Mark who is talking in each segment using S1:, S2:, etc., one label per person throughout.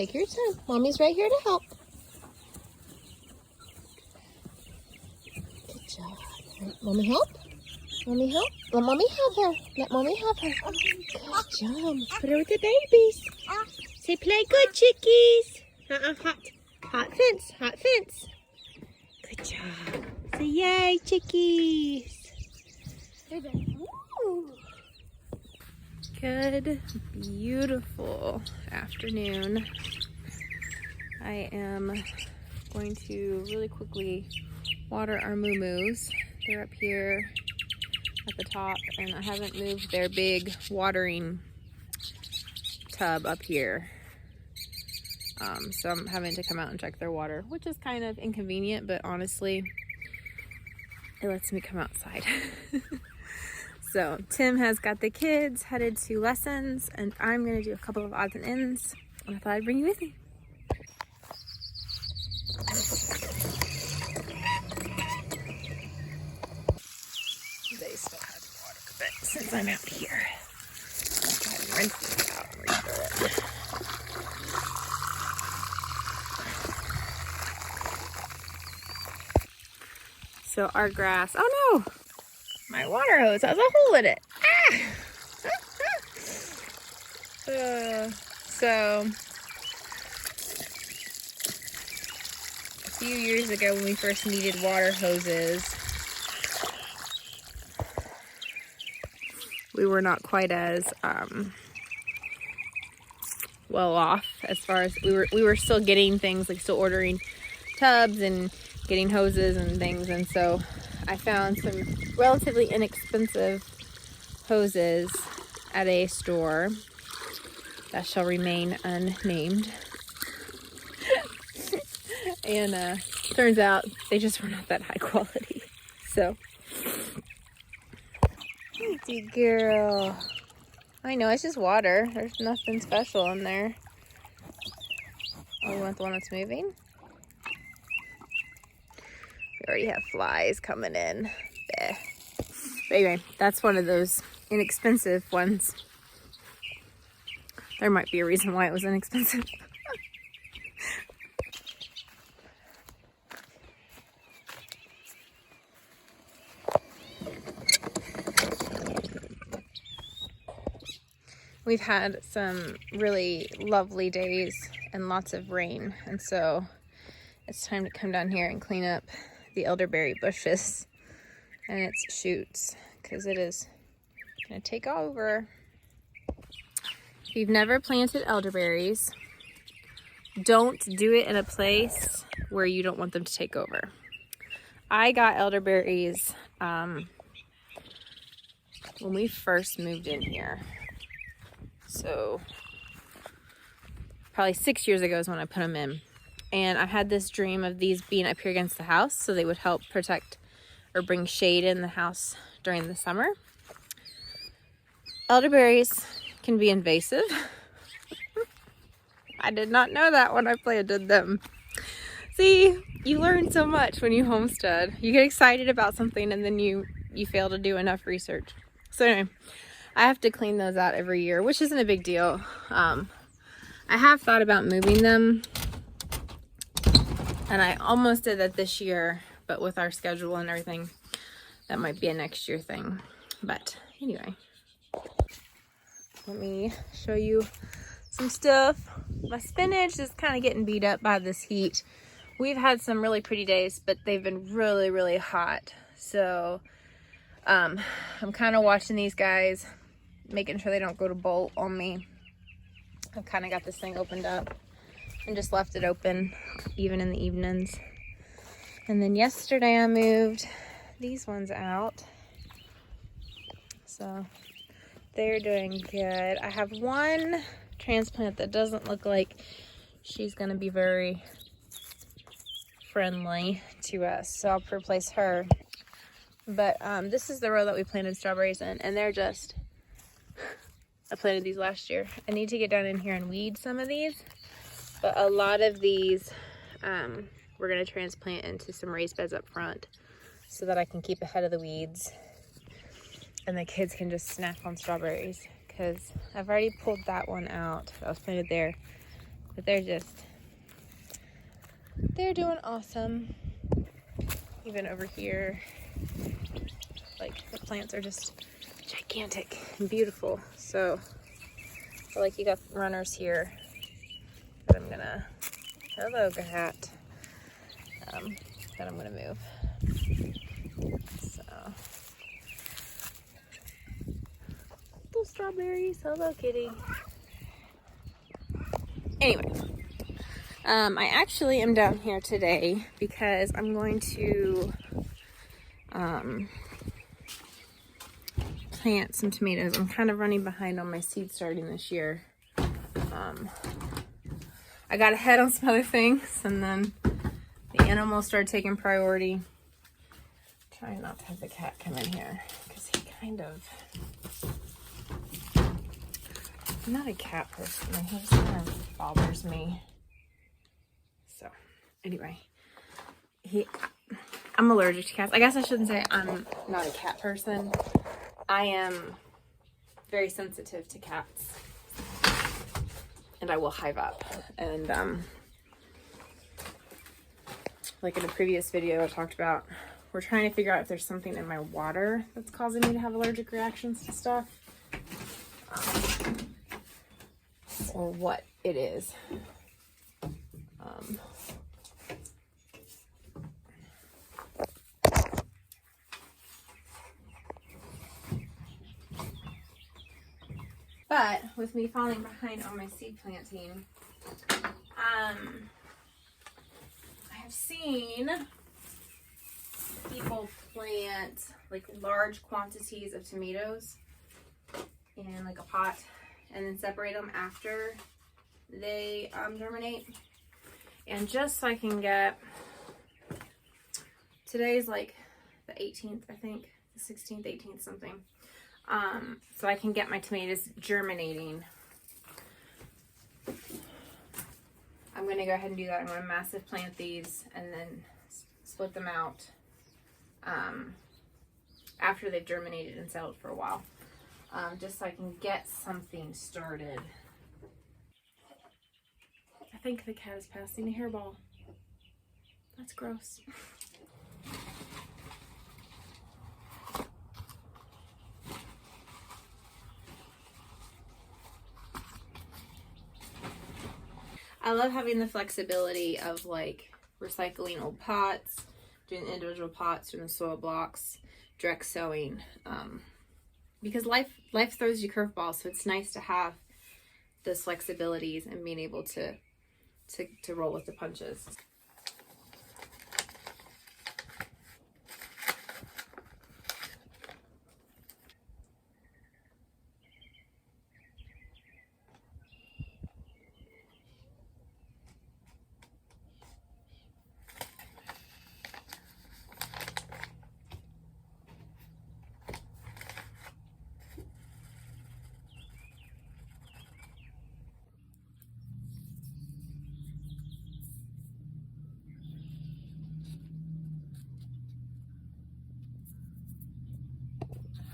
S1: Take your time. Mommy's right here to help. Good job. Right, Mommy help? Mommy help? Let Mommy have her. Let Mommy have her. Good job. Put her with the babies. Say, play good, chickies. Hot. Hot fence. Hot fence. Good job. Say, yay, chickies. Good, beautiful afternoon. I am going to really quickly water our moo-moos. They're up here at the top, and I haven't moved their big watering tub up here. So I'm having to come out and check their water, which is kind of inconvenient, but honestly, it lets me come outside. So Tim has got the kids headed to lessons, and I'm gonna do a couple of odds and ends, and I thought I'd bring you with me. They still have water, but since I'm out here, I'll try and rinse this out and refill it. So our grass, oh no! My water hose has a hole in it. So a few years ago when we first needed water hoses, we were not quite as well off as far as we were still getting things, like still ordering tubs and getting hoses and things, and so I found some relatively inexpensive hoses at a store that shall remain unnamed. And turns out they just were not that high quality. So, easy girl. I know, it's just water. There's nothing special in there. Oh, you want the one that's moving? We already have flies coming in. Bleh. But anyway, that's one of those inexpensive ones. There might be a reason why it was inexpensive. We've had some really lovely days and lots of rain, and so it's time to come down here and clean up the elderberry bushes and its shoots, because it is going to take over. If you've never planted elderberries, don't do it in a place where you don't want them to take over. I got elderberries when we first moved in here. So probably 6 years ago is when I put them in. And I had this dream of these being up here against the house, so they would help protect or bring shade in the house during the summer. Elderberries can be invasive. I did not know that when I planted them. See, you learn so much when you homestead. You get excited about something and then you fail to do enough research. So anyway, I have to clean those out every year, which isn't a big deal. I have thought about moving them, and I almost did that this year, but with our schedule and everything, that might be a next year thing. But anyway, let me show you some stuff. My spinach is kind of getting beat up by this heat. We've had some really pretty days, but they've been really, really hot. So I'm kind of watching these guys, making sure they don't go to bolt on me. I've kind of got this thing opened up and just left it open even in the evenings. And then yesterday I moved these ones out. So they're doing good. I have one transplant that doesn't look like she's going to be very friendly to us, so I'll replace her. But this is the row that we planted strawberries in, and they're just, I planted these last year. I need to get down in here and weed some of these, but a lot of these we're going to transplant into some raised beds up front so that I can keep ahead of the weeds and the kids can just snack on strawberries, because I've already pulled that one out that was planted there, But they're doing awesome. Even over here, like the plants are just gigantic and beautiful. So I feel like you got runners here that I'm gonna, hello cat, that I'm gonna move. So, little strawberries, hello kitty. Anyway, I actually am down here today because I'm going to plant some tomatoes. I'm kind of running behind on my seed starting this year. I got ahead on some other things, and then the animals started taking priority. Trying not to have the cat come in here because he kind of, I'm not a cat person. He just kind of bothers me. So anyway, I'm allergic to cats. I guess I shouldn't say I'm not a cat person. I am very sensitive to cats, and I will hive up. And like in a previous video I talked about, we're trying to figure out if there's something in my water that's causing me to have allergic reactions to stuff, or what it is. But with me falling behind on my seed planting, I have seen people plant like large quantities of tomatoes in like a pot and then separate them after they germinate. And just so I can get, today's like the 18th, I think, the 16th, 18th, something. So I can get my tomatoes germinating. I'm going to go ahead and do that. I'm going to massive plant these and then split them out after they've germinated and settled for a while, just so I can get something started. I think the cat is passing a hairball. That's gross. I love having the flexibility of like recycling old pots, doing individual pots, doing the soil blocks, direct sowing, because life throws you curveballs, so it's nice to have those flexibilities and being able to roll with the punches.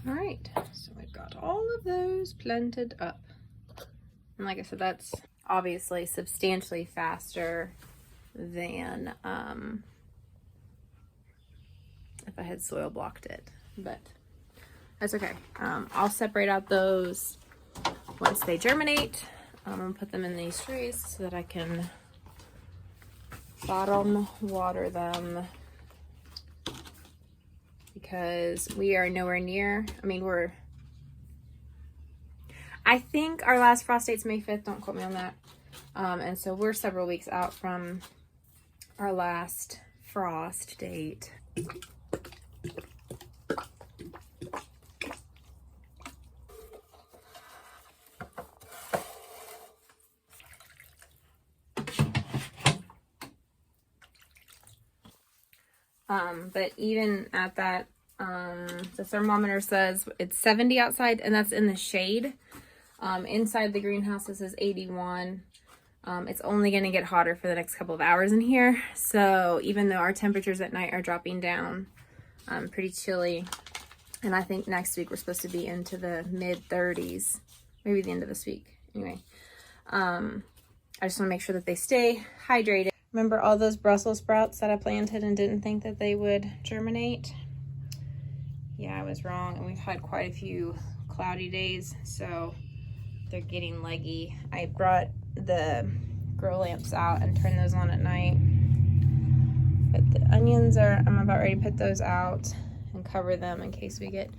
S1: All right, so I've got all of those planted up. And like I said, that's obviously substantially faster than if I had soil blocked it, but that's okay. I'll separate out those once they germinate. I'm gonna put them in these trays so that I can bottom water them, because we are nowhere near, I mean, I think our last frost date's May 5th, don't quote me on that. And so we're several weeks out from our last frost date. But even at that, the thermometer says it's 70 outside, and that's in the shade. Inside the greenhouse, it says 81. It's only going to get hotter for the next couple of hours in here. So even though our temperatures at night are dropping down, pretty chilly. And I think next week we're supposed to be into the mid 30s, maybe the end of this week. Anyway, I just want to make sure that they stay hydrated. Remember all those Brussels sprouts that I planted and didn't think that they would germinate? Yeah, I was wrong, and we've had quite a few cloudy days, so they're getting leggy. I brought the grow lamps out and turned those on at night. But the onions I'm about ready to put those out and cover them in case we get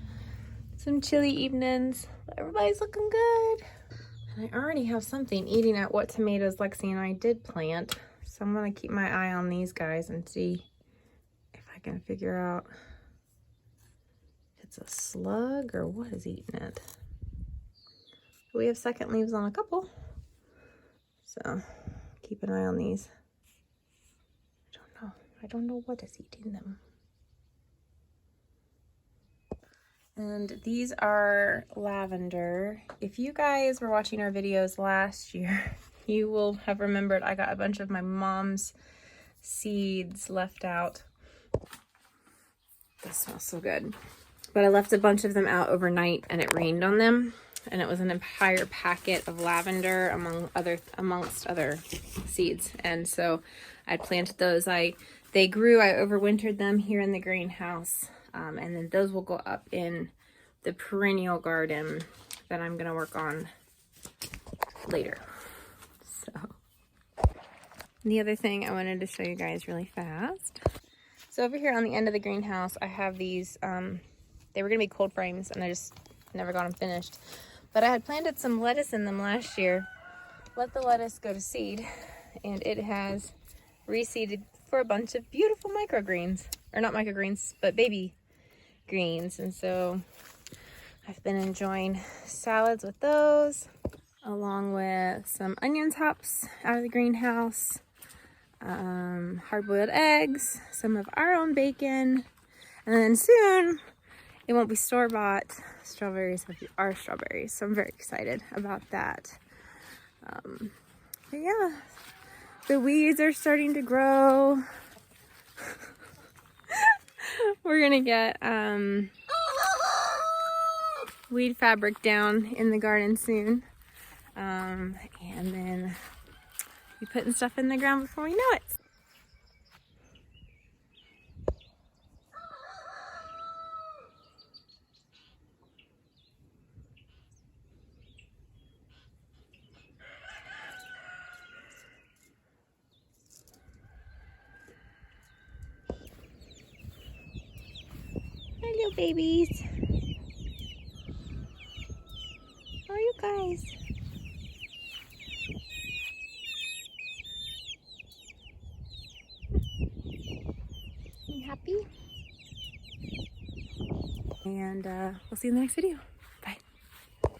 S1: some chilly evenings. But everybody's looking good. And I already have something eating at what tomatoes Lexi and I did plant. So I'm gonna keep my eye on these guys and see if I can figure out if it's a slug or what is eating it. We have second leaves on a couple. So keep an eye on these. I don't know what is eating them. And these are lavender. If you guys were watching our videos last year, you will have remembered I got a bunch of my mom's seeds left out. That smells so good. But I left a bunch of them out overnight and it rained on them. And it was an entire packet of lavender amongst other seeds. And so I planted those. They grew, I overwintered them here in the greenhouse. And then those will go up in the perennial garden that I'm gonna work on later. So, the other thing I wanted to show you guys really fast. So over here on the end of the greenhouse, I have these, they were gonna be cold frames and I just never got them finished. But I had planted some lettuce in them last year, let the lettuce go to seed, and it has reseeded for a bunch of beautiful microgreens. Or not microgreens, but baby greens. And so I've been enjoying salads with those, along with some onion tops out of the greenhouse, hard-boiled eggs, some of our own bacon, and then soon it won't be store-bought strawberries, but our strawberries. So I'm very excited about that. But yeah, the weeds are starting to grow. We're gonna get weed fabric down in the garden soon. And then be putting stuff in the ground before we know it. Hello, babies. How are you guys? You happy? And we'll see you in the next video.